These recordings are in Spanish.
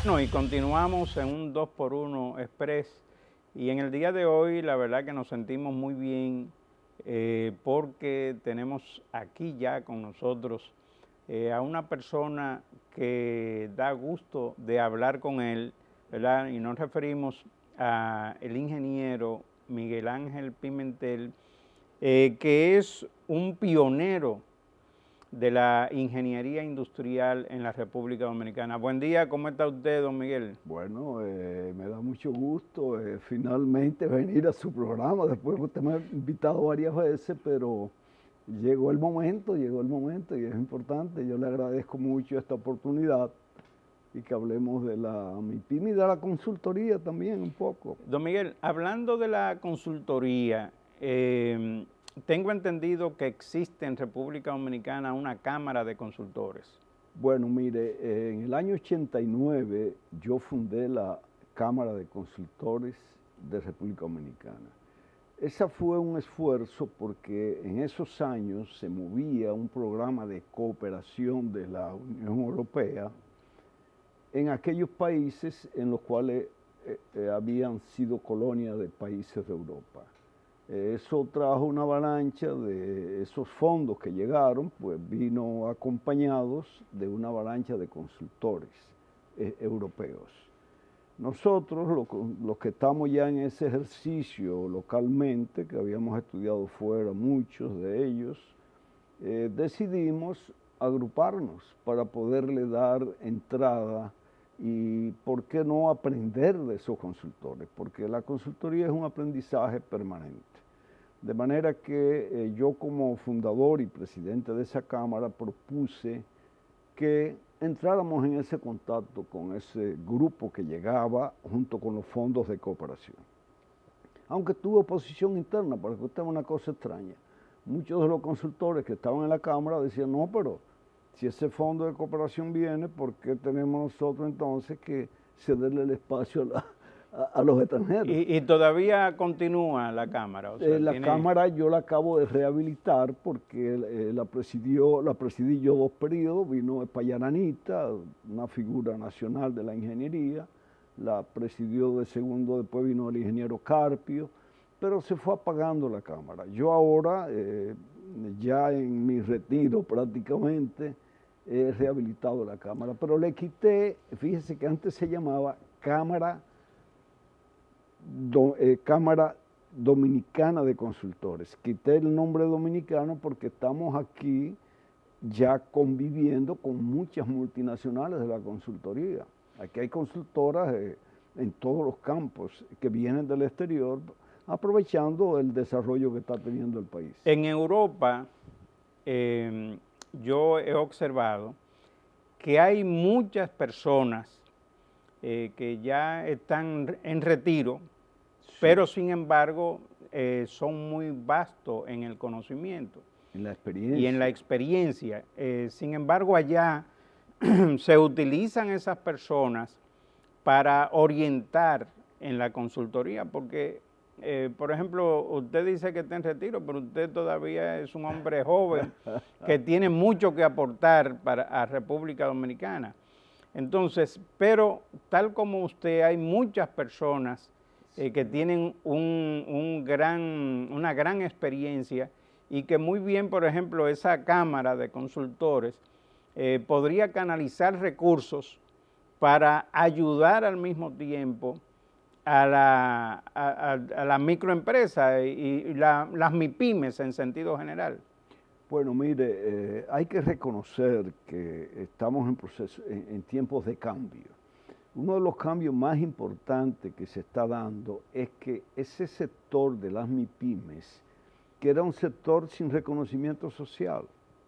Bueno, y continuamos en un 2x1 Express y en el día de hoy la verdad que nos sentimos muy bien porque tenemos aquí ya con nosotros a una persona que da gusto de hablar con él, ¿verdad? Y nos referimos a el ingeniero Miguel Ángel Pimentel, que es un pionero de la ingeniería industrial en la República Dominicana. Buen día, ¿cómo está usted, don Miguel? Bueno, me da mucho gusto finalmente venir a su programa, después que usted me ha invitado varias veces, pero llegó el momento y es importante. Yo le agradezco mucho esta oportunidad y que hablemos de la MIPYME y de la consultoría también un poco. Don Miguel, hablando de la consultoría, tengo entendido que existe en República Dominicana una cámara de consultores. Bueno, mire, en el año 89 yo fundé la Cámara de Consultores de República Dominicana. Ese fue un esfuerzo porque en esos años se movía un programa de cooperación de la Unión Europea en aquellos países en los cuales habían sido colonias de países de Europa. Eso trajo una avalancha de esos fondos que llegaron, pues vino acompañados de una avalancha de consultores europeos. Nosotros, los que estamos ya en ese ejercicio localmente, que habíamos estudiado fuera, muchos de ellos, decidimos agruparnos para poderle dar entrada y, ¿por qué no aprender de esos consultores? Porque la consultoría es un aprendizaje permanente. De manera que yo como fundador y presidente de esa Cámara propuse que entráramos en ese contacto con ese grupo que llegaba junto con los fondos de cooperación. Aunque tuvo oposición interna, porque esta es una cosa extraña. Muchos de los consultores que estaban en la Cámara decían, no, pero si ese fondo de cooperación viene, ¿por qué tenemos nosotros entonces que cederle el espacio a los extranjeros? Y todavía continúa la cámara. O sea, la Cámara yo la acabo de rehabilitar porque la presidí yo 2 periodos, vino Espaillananita, una figura nacional de la ingeniería, la presidió de segundo, después vino el ingeniero Carpio, pero se fue apagando la Cámara. Yo ahora, ya en mi retiro prácticamente, he rehabilitado la Cámara, pero le quité, fíjese que antes se llamaba Cámara Dominicana de Consultores. Quité el nombre dominicano porque estamos aquí ya conviviendo con muchas multinacionales de la consultoría. Aquí hay consultoras en todos los campos que vienen del exterior, aprovechando el desarrollo que está teniendo el país. En Europa, yo he observado que hay muchas personas que ya están en retiro, sí, pero sin embargo son muy vastos en el conocimiento. En la experiencia. Y en la experiencia. Sin embargo, allá se utilizan esas personas para orientar en la consultoría, porque, por ejemplo, usted dice que está en retiro, pero usted todavía es un hombre joven que tiene mucho que aportar a República Dominicana. Entonces, pero tal como usted, hay muchas personas que tienen una gran experiencia y que muy bien, por ejemplo, esa Cámara de Consultores podría canalizar recursos para ayudar al mismo tiempo a la microempresa y las MIPYMES en sentido general. Bueno, mire, hay que reconocer que estamos en proceso, en tiempos de cambio. Uno de los cambios más importantes que se está dando es que ese sector de las MIPYMES, que era un sector sin reconocimiento social,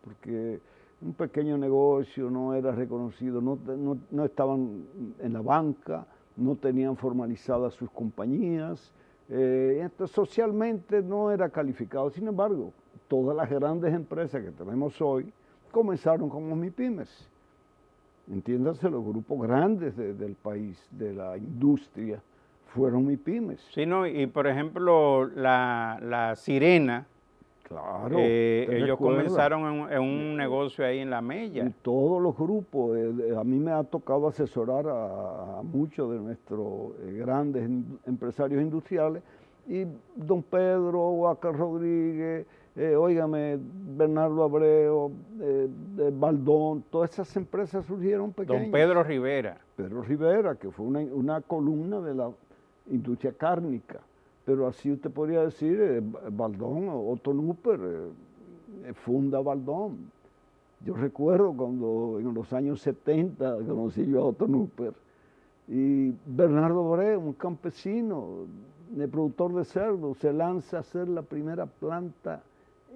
porque un pequeño negocio no era reconocido, no estaban en la banca, no tenían formalizadas sus compañías, entonces socialmente no era calificado. Sin embargo, todas las grandes empresas que tenemos hoy comenzaron como MIPYMES. Entiéndase, los grupos grandes del país, de la industria, fueron MIPYMES. Sí, no, y por ejemplo, la Sirena, Claro. Ellos comenzaron en un negocio ahí en La Mella. En todos los grupos. A mí me ha tocado asesorar a muchos de nuestros grandes empresarios industriales, y don Pedro, Huáscar Rodríguez, óigame, Bernardo Abreu, Baldón, todas esas empresas surgieron pequeñas. Don Pedro Rivera. Pedro Rivera, que fue una columna de la industria cárnica. Pero así usted podría decir, Baldón, Otto Núper, funda Baldón. Yo recuerdo cuando en los años 70 conocí yo a Otto Núper, y Bernardo Abreu, un campesino, productor de cerdo, se lanza a hacer la primera planta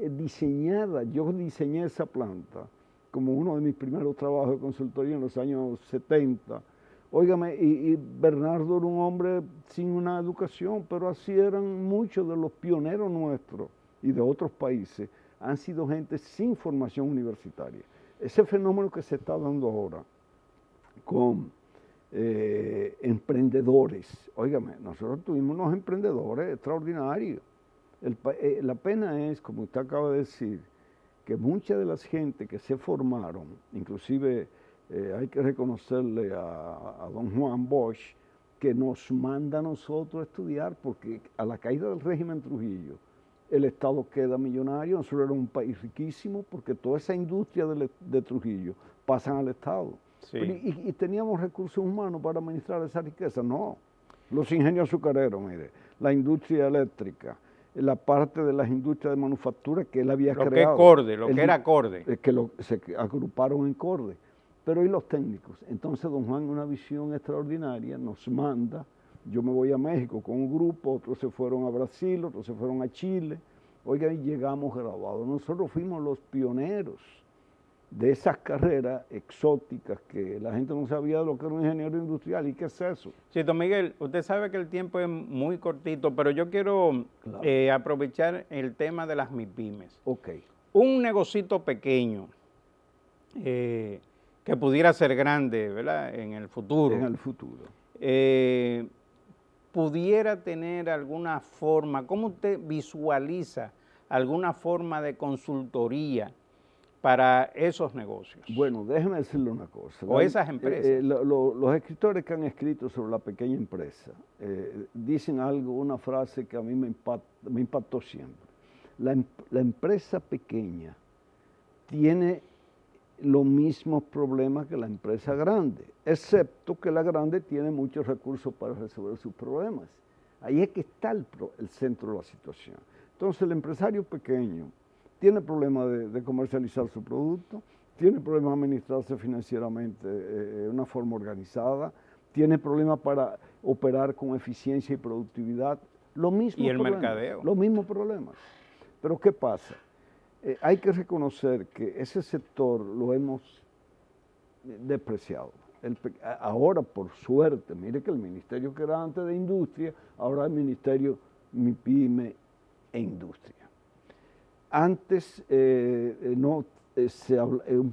diseñada. Yo diseñé esa planta como uno de mis primeros trabajos de consultoría en los años 70. Óigame, y Bernardo era un hombre sin una educación, pero así eran muchos de los pioneros nuestros y de otros países. Han sido gente sin formación universitaria. Ese fenómeno que se está dando ahora con emprendedores. Óigame, nosotros tuvimos unos emprendedores extraordinarios. La pena es, como usted acaba de decir, que mucha de las gente que se formaron, inclusive hay que reconocerle a don Juan Bosch, que nos manda a nosotros a estudiar, porque a la caída del régimen Trujillo, el Estado queda millonario. Nosotros éramos un país riquísimo, porque toda esa industria de Trujillo pasan al Estado. Sí. Y teníamos recursos humanos para administrar esa riqueza. No, los ingenios azucareros, mire, la industria eléctrica, la parte de las industrias de manufactura que él había creado. Lo que era Corde. Se agruparon en Corde. Pero ¿y los técnicos? Entonces don Juan, una visión extraordinaria, nos manda. Yo me voy a México con un grupo, otros se fueron a Brasil, otros se fueron a Chile. Oiga, y llegamos graduados. Nosotros fuimos los pioneros de esas carreras exóticas que la gente no sabía de lo que era un ingeniero industrial. ¿Y qué es eso? Sí, don Miguel, usted sabe que el tiempo es muy cortito, pero yo quiero aprovechar el tema de las MIPYMES. Ok. Un negocito pequeño que pudiera ser grande, ¿verdad?, en el futuro. En el futuro. Pudiera tener alguna forma, ¿cómo usted visualiza alguna forma de consultoría para esos negocios? Bueno, déjeme decirle una cosa. O esas empresas. Los escritores que han escrito sobre la pequeña empresa dicen una frase que a mí me impactó siempre. La empresa pequeña tiene los mismos problemas que la empresa grande, excepto que la grande tiene muchos recursos para resolver sus problemas. Ahí es que está el centro de la situación. Entonces el empresario pequeño tiene problemas de comercializar su producto, tiene problemas de administrarse financieramente de una forma organizada, tiene problemas para operar con eficiencia y productividad. Y el mercadeo. Los mismos problemas. Pero ¿qué pasa? Hay que reconocer que ese sector lo hemos despreciado. Ahora, por suerte, mire que el ministerio que era antes de Industria, ahora el ministerio MIPYME e Industria. Antes, un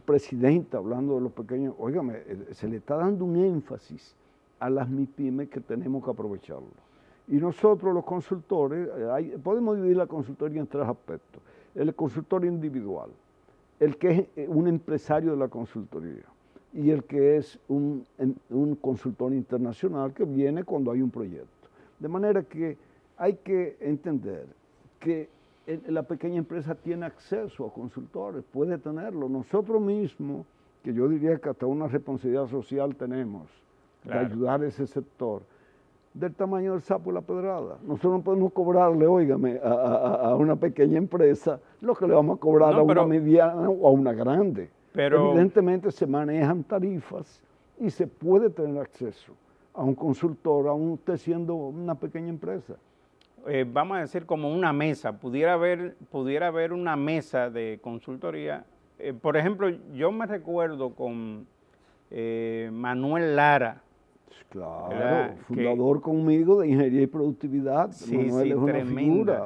presidente hablando de los pequeños, óigame, se le está dando un énfasis a las MIPYME que tenemos que aprovecharlo. Y nosotros los consultores, podemos dividir la consultoría en tres aspectos. El consultor individual, el que es un empresario de la consultoría y el que es un consultor internacional que viene cuando hay un proyecto. De manera que hay que entender que la pequeña empresa tiene acceso a consultores, puede tenerlo. Nosotros mismos, que yo diría que hasta una responsabilidad social tenemos, de ayudar a ese sector, del tamaño del sapo y la pedrada. Nosotros no podemos cobrarle, óigame, a una pequeña empresa lo que le vamos a cobrar a una mediana o a una grande. Pero evidentemente se manejan tarifas y se puede tener acceso a un consultor, aún usted siendo una pequeña empresa. Vamos a decir como una mesa, pudiera haber una mesa de consultoría. Por ejemplo, yo me recuerdo con Manuel Lara. Claro, fundador conmigo de Ingeniería y Productividad. Sí, Manuel es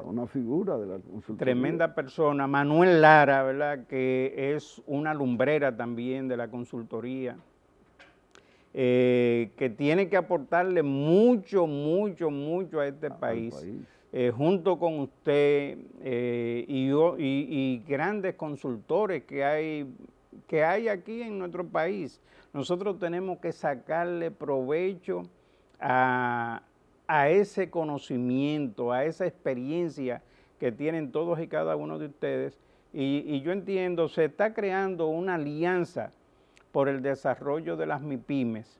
una figura de la consultoría. Tremenda persona. Manuel Lara, ¿verdad?, que es una lumbrera también de la consultoría, que tiene que aportarle mucho a este país. junto con usted y grandes consultores que hay aquí en nuestro país, nosotros tenemos que sacarle provecho a, a ese conocimiento, a esa experiencia que tienen todos y cada uno de ustedes. Y yo entiendo, se está creando una alianza por el desarrollo de las MIPYMES,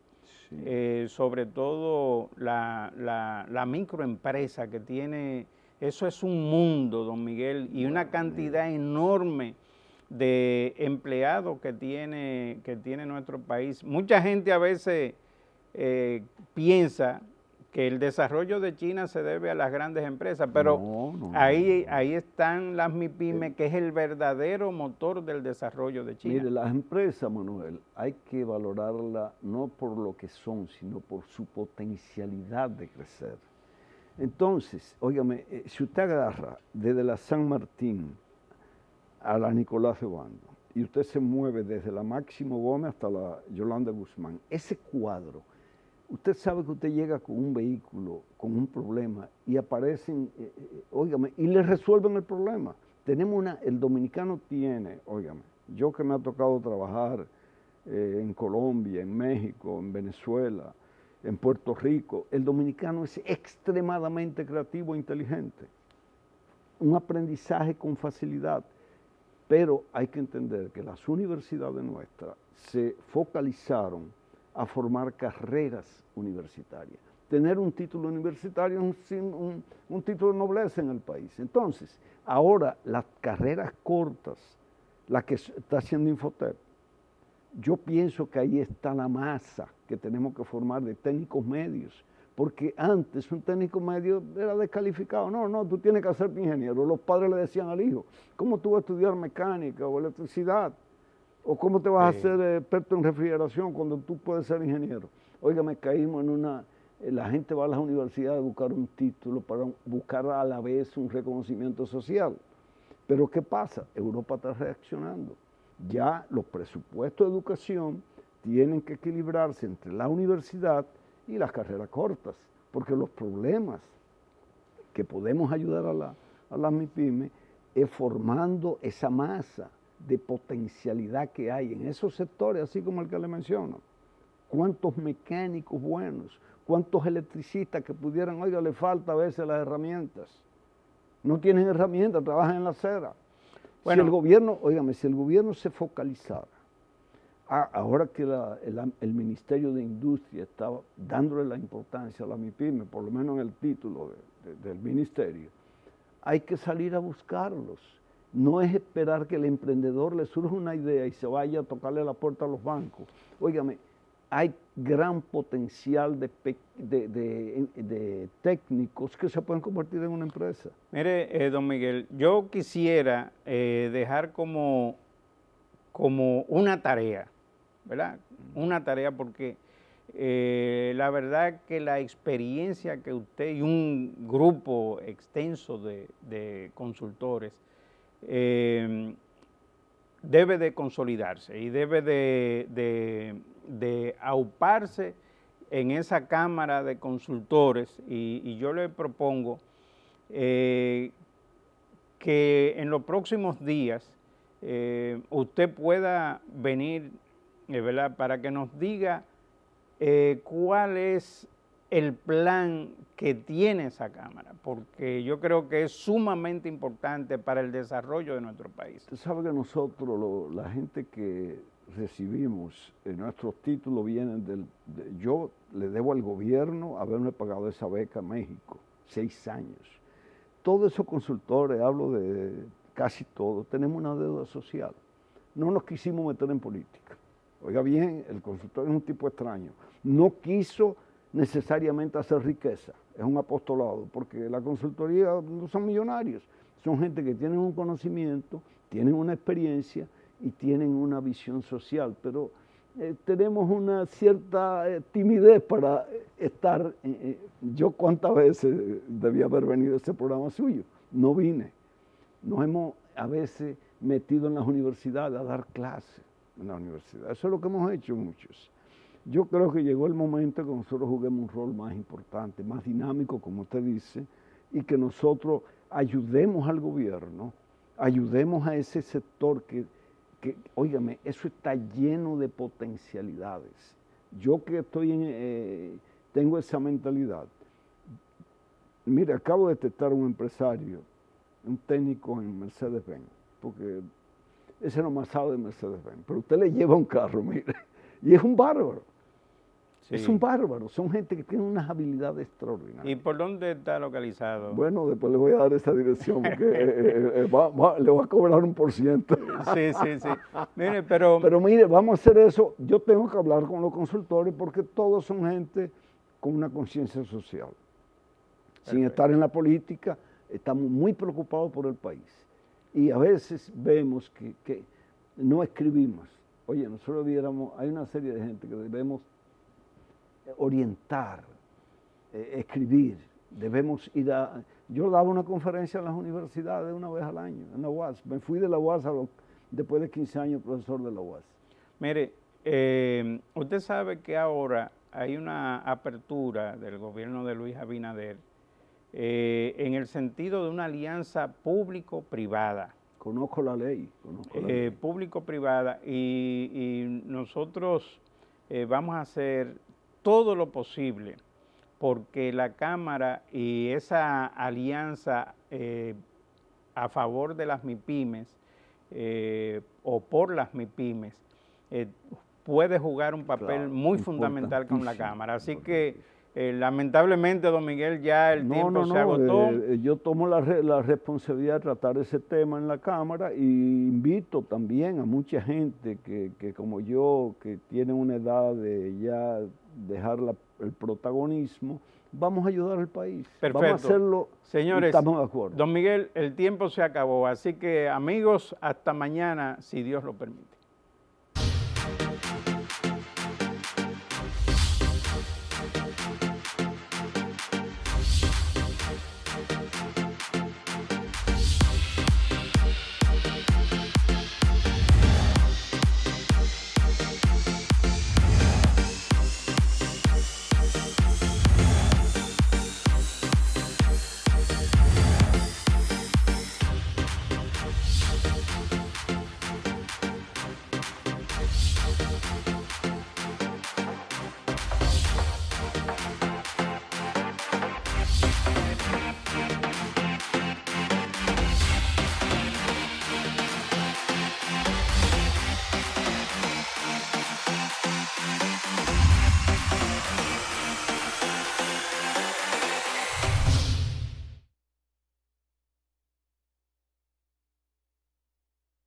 sobre todo la microempresa que tiene, eso es un mundo, don Miguel, y una cantidad enorme de empleados que tiene nuestro país. Mucha gente a veces piensa que el desarrollo de China se debe a las grandes empresas, pero ahí están las MIPYMES, que es el verdadero motor del desarrollo de China. Mire, las empresas, Manuel, hay que valorarlas no por lo que son, sino por su potencialidad de crecer. Entonces, óigame, si usted agarra desde la San Martín a la Nicolás de Obando, y usted se mueve desde la Máximo Gómez hasta la Yolanda Guzmán, ese cuadro, usted sabe que usted llega con un vehículo, con un problema, y aparecen, óigame, y le resuelven el problema. El dominicano tiene, óigame, yo que me ha tocado trabajar en Colombia, en México, en Venezuela, en Puerto Rico, el dominicano es extremadamente creativo e inteligente. Un aprendizaje con facilidad. Pero hay que entender que las universidades nuestras se focalizaron a formar carreras universitarias. Tener un título universitario es un título de nobleza en el país. Entonces, ahora las carreras cortas, la que está haciendo Infotep, yo pienso que ahí está la masa que tenemos que formar de técnicos medios, porque antes un técnico medio era descalificado. No, tú tienes que ser ingeniero. Los padres le decían al hijo, ¿cómo tú vas a estudiar mecánica o electricidad? ¿O cómo te vas a ser experto en refrigeración cuando tú puedes ser ingeniero? Óigame, caímos la gente va a las universidades a buscar un título para buscar a la vez un reconocimiento social. Pero ¿qué pasa? Europa está reaccionando. Ya los presupuestos de educación tienen que equilibrarse entre la universidad y las carreras cortas, porque los problemas que podemos ayudar a las MIPYMES es formando esa masa de potencialidad que hay en esos sectores, así como el que le menciono. ¿Cuántos mecánicos buenos? ¿Cuántos electricistas que pudieran, oiga, le falta a veces las herramientas? No tienen herramientas, trabajan en la acera. Bueno, si el gobierno, óigame, si el gobierno se focalizara, ahora que el Ministerio de Industria está dándole la importancia a la MIPYME, por lo menos en el título del ministerio, hay que salir a buscarlos. No es esperar que el emprendedor le surja una idea y se vaya a tocarle la puerta a los bancos. Óigame, hay gran potencial de técnicos que se pueden convertir en una empresa. Mire, don Miguel, yo quisiera dejar como una tarea, ¿verdad? Una tarea porque la verdad que la experiencia que usted y un grupo extenso de consultores debe de consolidarse y debe de auparse en esa cámara de consultores y yo le propongo que en los próximos días usted pueda venir, ¿verdad?, para que nos diga cuál es el plan que tiene esa Cámara, porque yo creo que es sumamente importante para el desarrollo de nuestro país. Usted sabe que nosotros, la gente que recibimos, nuestros títulos vienen yo le debo al gobierno haberme pagado esa beca a México, 6 años. Todos esos consultores, hablo de casi todos, tenemos una deuda social. No nos quisimos meter en política. Oiga bien, el consultor es un tipo extraño. No quiso necesariamente hacer riqueza, es un apostolado, porque la consultoría no son millonarios, son gente que tienen un conocimiento, tienen una experiencia y tienen una visión social, pero tenemos una cierta timidez para estar. Yo cuántas veces debía haber venido a ese programa suyo, no vine. Nos hemos a veces metido en las universidades a dar clases en la universidad, eso es lo que hemos hecho muchos. Yo creo que llegó el momento que nosotros juguemos un rol más importante, más dinámico, como usted dice, y que nosotros ayudemos al gobierno, ayudemos a ese sector que óigame, eso está lleno de potencialidades. Yo que tengo esa mentalidad. Mire, acabo de detectar un empresario, un técnico en Mercedes-Benz, porque ese nomás sabe de Mercedes-Benz, pero usted le lleva un carro, mire, y es un bárbaro. Sí. Es un bárbaro, son gente que tiene unas habilidades extraordinarias. ¿Y por dónde está localizado? Bueno, después le voy a dar esa dirección, porque le voy a cobrar un %. Sí. Mire, pero mire, vamos a hacer eso. Yo tengo que hablar con los consultores porque todos son gente con una conciencia social. Perfecto. Sin estar en la política, estamos muy preocupados por el país. Y a veces vemos que no escribimos. Oye, nosotros hay una serie de gente que debemos orientar, escribir, debemos ir a... Yo daba una conferencia en las universidades una vez al año, en la UAS. Me fui de la UAS después de 15 años profesor de la UAS. Mire, usted sabe que ahora hay una apertura del gobierno de Luis Abinader en el sentido de una alianza público-privada. Conozco la ley. Público-privada y nosotros vamos a hacer todo lo posible porque la Cámara y esa alianza a favor de las MIPYMES o por las MIPYMES puede jugar un papel muy fundamental con la Cámara. Así que lamentablemente, don Miguel, ya el tiempo se agotó. Yo tomo la responsabilidad de tratar ese tema en la Cámara y invito también a mucha gente que como yo, que tiene una edad de ya dejar el protagonismo, vamos a ayudar al país. Perfecto. Vamos a hacerlo. Señores, estamos de acuerdo. Don Miguel, el tiempo se acabó, así que amigos, hasta mañana, si Dios lo permite.